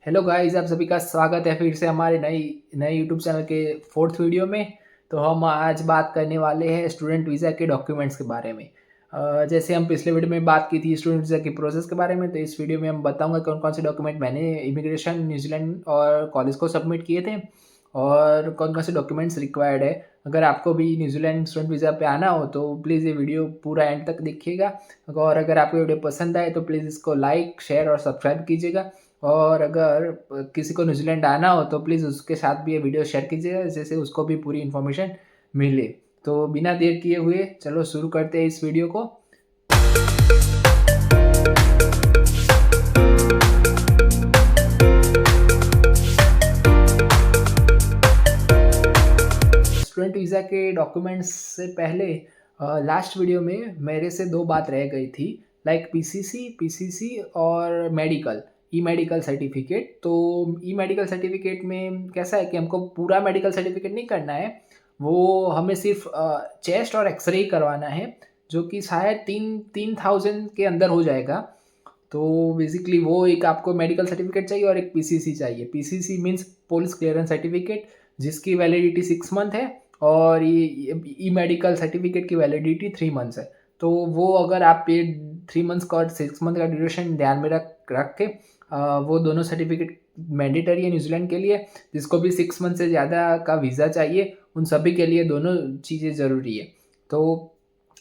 Hello guys, आप सभी का स्वागत है फिर से हमारे नई नए यूट्यूब चैनल के फोर्थ वीडियो में। तो हम आज बात करने वाले हैं स्टूडेंट वीज़ा के डॉक्यूमेंट्स के बारे में। जैसे हम पिछले वीडियो में बात की थी स्टूडेंट वीज़ा की प्रोसेस के बारे में, तो इस वीडियो में हम बताऊंगा कौन कौन से डॉक्यूमेंट मैंने इमिग्रेशन न्यूजीलैंड और कॉलेज को सबमिट किए थे और कौन कौन से डॉक्यूमेंट्स रिक्वायर्ड है। अगर आपको भी न्यूजीलैंड स्टूडेंट वीज़ा पे आना हो तो प्लीज़ ये वीडियो पूरा एंड तक देखिएगा। और अगर आपको वीडियो पसंद आए तो प्लीज़ इसको लाइक, शेयर और सब्सक्राइब कीजिएगा। और अगर किसी को न्यूजीलैंड आना हो तो प्लीज़ उसके साथ भी ये वीडियो शेयर कीजिएगा, जैसे उसको भी पूरी इन्फॉर्मेशन मिले। तो बिना देर किए हुए चलो शुरू करते हैं इस वीडियो को। स्टूडेंट वीज़ा के डॉक्यूमेंट्स से पहले लास्ट वीडियो में मेरे से दो बात रह गई थी, लाइक पीसीसी और मेडिकल, ई मेडिकल सर्टिफिकेट। तो ई मेडिकल सर्टिफिकेट में कैसा है कि हमको पूरा मेडिकल सर्टिफिकेट नहीं करना है, वो हमें सिर्फ चेस्ट और एक्सरे ही करवाना है, जो कि शायद 3000 के अंदर हो जाएगा। तो बेसिकली वो एक आपको मेडिकल सर्टिफिकेट चाहिए और एक पीसीसी चाहिए। PCC means police clearance certificate, जिसकी वैलिडिटी 6 मंथ है, और ये ई मेडिकल सर्टिफिकेट की वैलिडिटी 3 मंथ्स है। तो वो अगर आप ये 3 मंथ्स का और 6 मंथ का ड्यूरेशन ध्यान में रख के वो दोनों सर्टिफिकेट मैंडेटरी है न्यूजीलैंड के लिए। जिसको भी 6 मंथ से ज़्यादा का वीज़ा चाहिए उन सभी के लिए दोनों चीज़ें ज़रूरी है। तो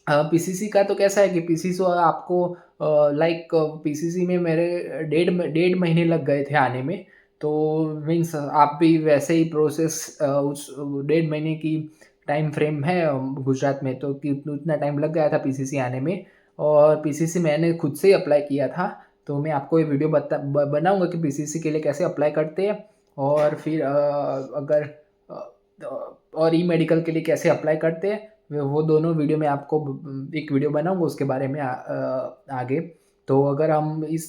पीसीसी का तो कैसा है कि पीसीसी आपको लाइक पीसीसी में मेरे डेढ़ महीने लग गए थे आने में। तो मीन्स आप भी वैसे ही प्रोसेस उस 1.5 महीने की टाइम फ्रेम है गुजरात में, तो कि उतना टाइम लग गया था पीसीसी आने में। और पीसीसी मैंने खुद से ही अप्लाई किया था। तो मैं आपको ये वीडियो बनाऊंगा कि पीसीसी के लिए कैसे अप्लाई करते हैं, और फिर अगर और ई मेडिकल के लिए कैसे अप्लाई करते हैं, वो दोनों वीडियो में आपको एक वीडियो बनाऊंगा उसके बारे में आगे। तो अगर हम इस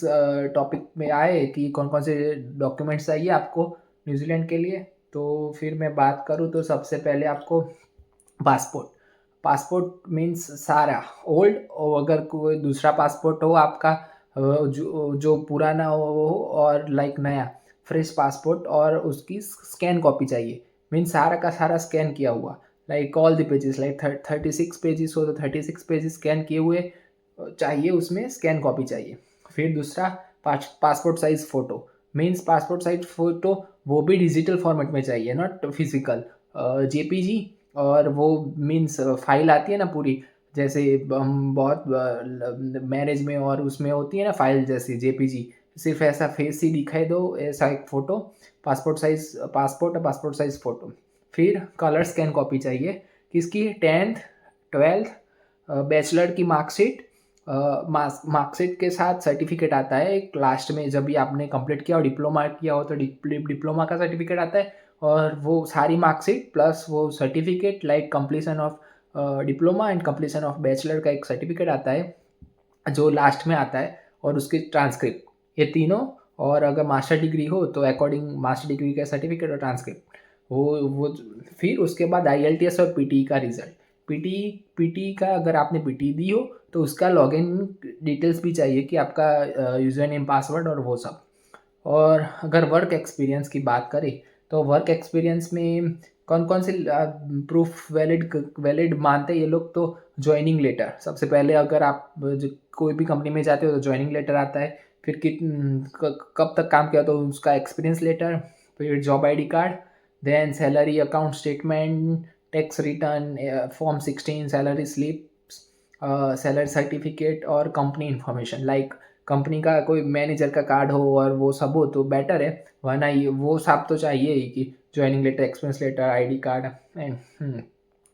टॉपिक में आए कि कौन कौन से डॉक्यूमेंट्स चाहिए आपको न्यूजीलैंड के लिए, तो फिर मैं बात करूँ तो सबसे पहले आपको पासपोर्ट। पासपोर्ट मीन्स सारा ओल्ड, और अगर कोई दूसरा पासपोर्ट हो आपका जो पुराना हो, और लाइक नया फ्रेश पासपोर्ट, और उसकी स्कैन कॉपी चाहिए। मीन्स सारा का सारा स्कैन किया हुआ, like all the pages, like 36 pages हो तो 36 पेजेस स्कैन किए हुए चाहिए, उसमें स्कैन कॉपी चाहिए। फिर दूसरा passport size photo. Means passport size photo वो भी डिजिटल फॉर्मेट में चाहिए, नॉट फिजिकल, जेपीजी। और वो मीन्स फाइल आती है ना पूरी, जैसे हम बहुत मैरिज में और उसमें होती है ना फाइल जैसी जेपीजी, सिर्फ ऐसा फेस ही दिखाई दो, ऐसा एक फ़ोटो। पासपोर्ट साइज पासपोर्ट और पासपोर्ट साइज फ़ोटो। फिर कलर स्कैन कॉपी चाहिए, किसकी? 10th 12th बैचलर की मार्कशीट। मार्कशीट के साथ सर्टिफिकेट आता है एक लास्ट में, जब भी आपने कंप्लीट किया और डिप्लोमा किया हो तो डिप्लोमा का सर्टिफिकेट आता है। और वो सारी मार्कशीट प्लस वो certificate, like completion of diploma and completion of bachelor का एक सर्टिफिकेट आता है जो लास्ट में आता है, और उसकी ट्रांसक्रिप्ट, ये तीनों। और अगर मास्टर डिग्री हो तो अकॉर्डिंग मास्टर डिग्री का सर्टिफिकेट और ट्रांसक्रिप्ट, वो फिर उसके बाद आईएलटीएस और पीटी का रिजल्ट। पीटी का अगर आपने पीटी दी हो तो उसका लॉगिन डिटेल्स भी चाहिए, कि आपका यूज़र नेम, पासवर्ड और वो सब। और अगर वर्क एक्सपीरियंस की बात करें तो वर्क एक्सपीरियंस में कौन कौन से प्रूफ वैलिड मानते हैं ये लोग, तो ज्वाइनिंग लेटर सबसे पहले। अगर आप कोई भी कंपनी में जाते हो तो ज्वाइनिंग लेटर आता है। फिर कब तक काम किया तो उसका एक्सपीरियंस लेटर। फिर job ID card, then salary account statement, tax return, form 16, salary slip, salary certificate और कंपनी इन्फॉर्मेशन, लाइक कंपनी का कोई मैनेजर का कार्ड हो और वो सब हो तो बेटर है, वरना ये वो सब तो चाहिए ही, कि joining letter, experience letter, ID card and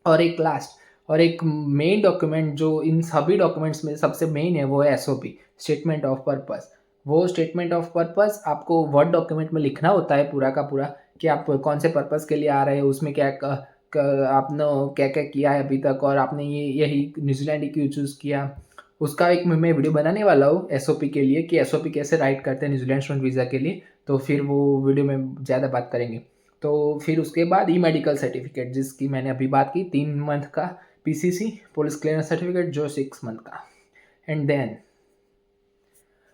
और एक लास्ट और एक मेन डॉक्यूमेंट जो इन सभी डॉक्यूमेंट्स में सबसे मेन है, वो है एसओपी, स्टेटमेंट ऑफ पर्पस। वो स्टेटमेंट ऑफ पर्पस आपको वर्ड डॉक्यूमेंट में लिखना होता है पूरा का पूरा, कि आप कौन से पर्पस के लिए आ रहे हैं, उसमें क्या आपने क्या क्या किया है अभी तक, और आपने यही न्यूजीलैंड ही क्यों चूज़ किया। उसका एक मैं वीडियो बनाने वाला हूँ एसओपी के लिए, कि एसओपी कैसे राइट करते हैं न्यूजीलैंड स्टूडेंट वीज़ा के लिए। तो फिर वो वीडियो में ज़्यादा बात करेंगे। तो फिर उसके बाद ई मेडिकल सर्टिफिकेट, जिसकी मैंने अभी बात की, 3 मंथ का। पीसीसी पुलिस क्लियरेंस सर्टिफिकेट जो 6 मंथ का। एंड देन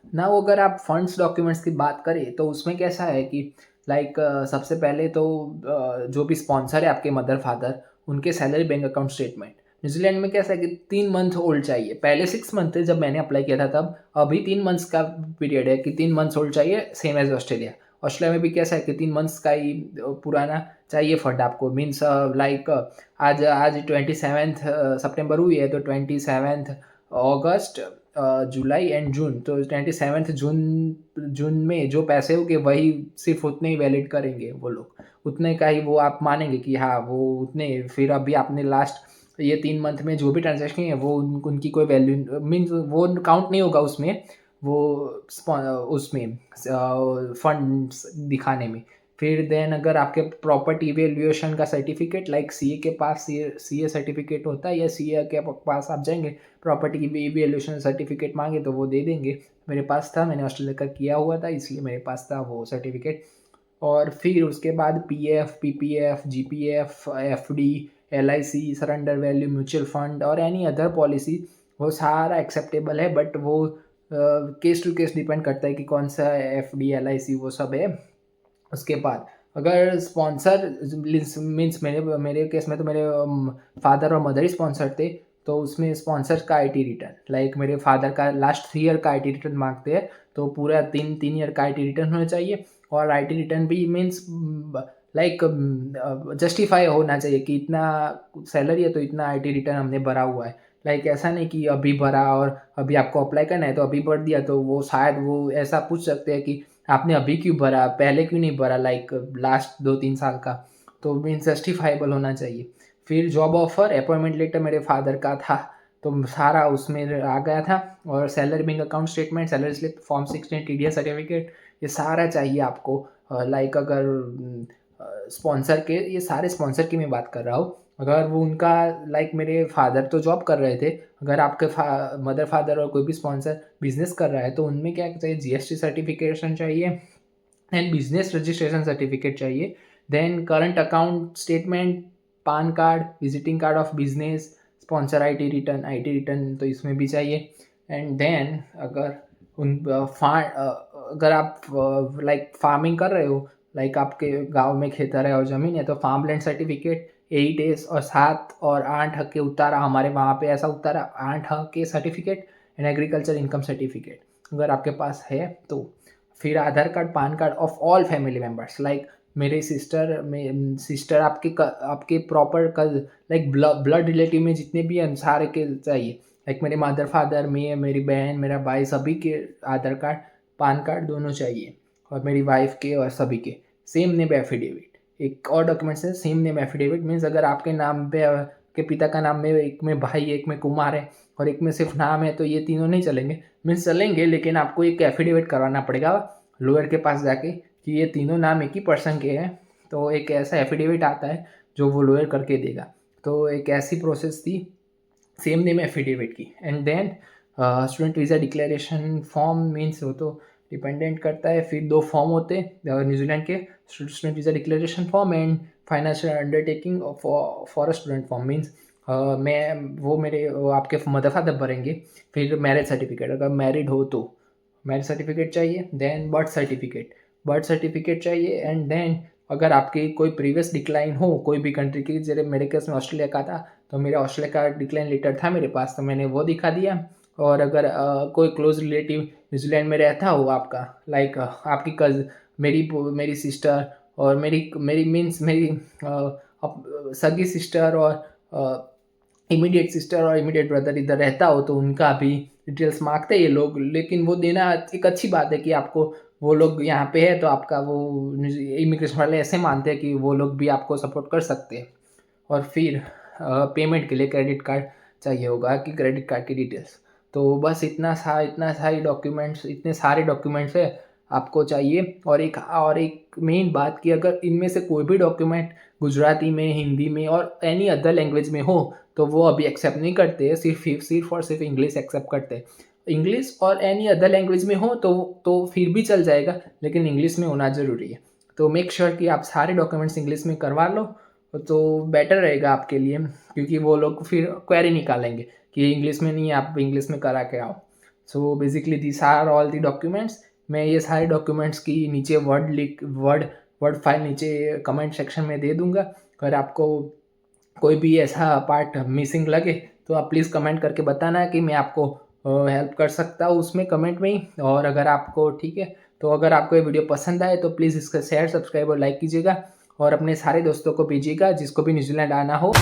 ना वो अगर आप फंड्स डॉक्यूमेंट्स की बात करें तो उसमें कैसा है कि लाइक सबसे पहले तो जो भी स्पॉन्सर है आपके मदर फादर उनके salary bank account statement. New Zealand में कैसा है कि 3 मंथ ओल्ड चाहिए, पहले 6 मंथ थे जब मैंने अप्लाई किया था तब, अभी 3 मंथ्स का पीरियड है कि 3 मंथ्स ओल्ड चाहिए, सेम एज ऑस्ट्रेलिया। ऑस्ट्रेलिया में भी कैसा है कि 3 मंथ्स का ही पुराना चाहिए फंड आपको, मीन्स लाइक आज आज 27 सितंबर हुई है तो 27 अगस्त जुलाई एंड जून, तो 27 जून में जो पैसे होंगे वही सिर्फ उतने ही वैलिड करेंगे वो लोग, उतने का ही वो आप मानेंगे कि हाँ वो उतने। फिर अभी आपने लास्ट ये 3 मंथ में जो भी ट्रांजेक्शन है वो उनकी कोई वैल्यू मीन्स वो काउंट नहीं होगा उसमें, वो उसमें फंड्स दिखाने में। फिर देन अगर आपके प्रॉपर्टी इवेल्युएशन का सर्टिफिकेट लाइक सीए के पास सीए सर्टिफिकेट होता है या सीए के पास आप जाएंगे, प्रॉपर्टी की इवेल्युएशन सर्टिफिकेट मांगे तो वो दे देंगे। मेरे पास था, मैंने ऑस्ट्रेलिया का किया हुआ था इसलिए मेरे पास था वो सर्टिफिकेट। और फिर उसके बाद PF, PPF, GPF, FD, LIC, surrender value, mutual fund और एनी अदर पॉलिसी, वो सारा एक्सेप्टेबल है, बट वो केस टू केस डिपेंड करता है कि कौन सा एफडी, एलआईसी वो सब है। उसके बाद अगर स्पॉन्सर मीन्स मेरे मेरे केस में तो मेरे फादर और मदर ही स्पॉन्सर थे, तो उसमें स्पॉन्सर का आईटी रिटर्न, लाइक मेरे फादर का लास्ट 3 ईयर का आईटी रिटर्न मांगते हैं, तो पूरा 3 ईयर का आईटी रिटर्न होना चाहिए। और आईटी रिटर्न भी मीन्स लाइक जस्टिफाई होना चाहिए कि इतना सैलरी है तो इतना आईटी रिटर्न हमने भरा हुआ है। लाइक ऐसा नहीं कि अभी भरा और अभी आपको अप्लाई करना है तो अभी भर दिया, तो वो शायद वो ऐसा पूछ सकते हैं कि आपने अभी क्यों भरा, पहले क्यों नहीं भरा, लाइक लास्ट 2-3 साल का, तो मीन्स जस्टिफाइबल होना चाहिए। फिर जॉब ऑफर, अपॉइंटमेंट लेटर मेरे फादर का था तो सारा उसमें आ गया था। और salary bank account statement, salary slip, form 16, TDS certificate, ये सारा चाहिए आपको। लाइक अगर स्पॉन्सर के, ये सारे स्पॉन्सर की मैं बात कर रहा हूँ। अगर वो उनका लाइक मेरे फादर तो जॉब कर रहे थे, अगर आपके मदर फादर और कोई भी स्पॉन्सर बिजनेस कर रहा है तो उनमें क्या चाहिए, जीएसटी सर्टिफिकेशन चाहिए, देन बिजनेस रजिस्ट्रेशन सर्टिफिकेट चाहिए, then current account statement, PAN card, visiting card of business, sponsor IT return तो इसमें भी चाहिए। एंड देन अगर उन अगर आप लाइक फार्मिंग कर रहे हो, लाइक आपके गांव में खेतर है और ज़मीन है, तो फार्म लैंड सर्टिफिकेट 8 और 7 और 8 के उतारा, हमारे वहाँ पे ऐसा उतारा 8 के certificate and agriculture income certificate अगर आपके पास है तो। फिर Aadhaar card, PAN card of all family members, like मेरे सिस्टर आपके प्रॉपर कल, लाइक ब्लड रिलेटिव में जितने भी हैं सारे के चाहिए, लाइक मेरे मदर फादर में, मेरी बहन, मेरा भाई, सभी के आधार कार्ड, पान कार्ड दोनों चाहिए। और मेरी वाइफ के और सभी के सेम नेम एफिडेविट। एक और डॉक्यूमेंट्स है सेम नेम एफिडेविट, मीन्स अगर आपके नाम पे के पिता का नाम में एक में भाई, एक में कुमार है और एक में सिर्फ नाम है, तो ये तीनों नहीं चलेंगे, मीन्स चलेंगे लेकिन आपको एक एफिडेविट करवाना पड़ेगा लॉयर के पास जाके कि ये तीनों नाम एक ही पर्सन के हैं। तो एक ऐसा एफिडेविट आता है जो वो लॉयर करके देगा। तो एक ऐसी प्रोसेस थी सेम नेम एफिडेविट की। And then student visa declaration form, means वो तो डिपेंडेंट करता है। फिर 2 फॉर्म होते हैं न्यूजीलैंड के, student visa declaration form and financial undertaking for a student form, means वो आपके मदर फादर भरेंगे। फिर मैरिज सर्टिफिकेट, अगर मैरिड हो तो मैरिज सर्टिफिकेट चाहिए। देन बर्थ सर्टिफिकेट चाहिए। एंड देन अगर आपकी कोई प्रीवियस डिक्लाइन हो कोई भी कंट्री की, जैसे मेरे केस में ऑस्ट्रेलिया का था, तो मेरे ऑस्ट्रेलिया का डिक्लाइन लेटर था मेरे पास, तो मैंने वो दिखा दिया। और अगर कोई क्लोज रिलेटिव न्यूजीलैंड में रहता हो आपका, लाइक आपकी मेरी सिस्टर और मेरी मीन्स मेरी सगी सिस्टर और इमीडिएट सिस्टर और इमीडिएट ब्रदर इधर रहता हो, तो उनका भी डिटेल्स मांगते हैं ये लोग, लेकिन वो देना एक अच्छी बात है कि आपको वो लोग यहाँ पे है तो आपका वो इमिग्रेशन वाले ऐसे मानते हैं कि वो लोग भी आपको सपोर्ट कर सकते हैं। और फिर पेमेंट के लिए क्रेडिट कार्ड चाहिए होगा कि क्रेडिट कार्ड की डिटेल्स। तो बस इतने सारे डॉक्यूमेंट्स है आपको चाहिए। और एक मेन बात कि अगर इनमें से कोई भी डॉक्यूमेंट गुजराती में, हिंदी में और एनी अदर लैंग्वेज में हो तो वो अभी एक्सेप्ट नहीं करते, सिर्फ इंग्लिश एक्सेप्ट करते हैं। इंग्लिश और एनी अदर लैंग्वेज में हो तो फिर भी चल जाएगा, लेकिन इंग्लिश में होना ज़रूरी है। तो मेक श्योर कि आप सारे डॉक्यूमेंट्स इंग्लिश में करवा लो, तो बेटर रहेगा आपके लिए, क्योंकि वो लोग फिर क्वेरी निकालेंगे कि इंग्लिश में नहीं है, आप इंग्लिश में करा के आओ। So basically this are all the documents. मैं ये सारे डॉक्यूमेंट्स की नीचे वर्ड फाइल नीचे कमेंट सेक्शन में दे दूंगा। अगर आपको कोई भी ऐसा पार्ट मिसिंग लगे तो आप प्लीज़ कमेंट करके बताना कि मैं आपको हेल्प कर सकता हूँ उसमें कमेंट में ही। और अगर आपको ठीक है, तो अगर आपको ये वीडियो पसंद आए तो प्लीज़ इसका शेयर, सब्सक्राइब और लाइक कीजिएगा और अपने सारे दोस्तों को भेजिएगा जिसको भी न्यूजीलैंड आना हो।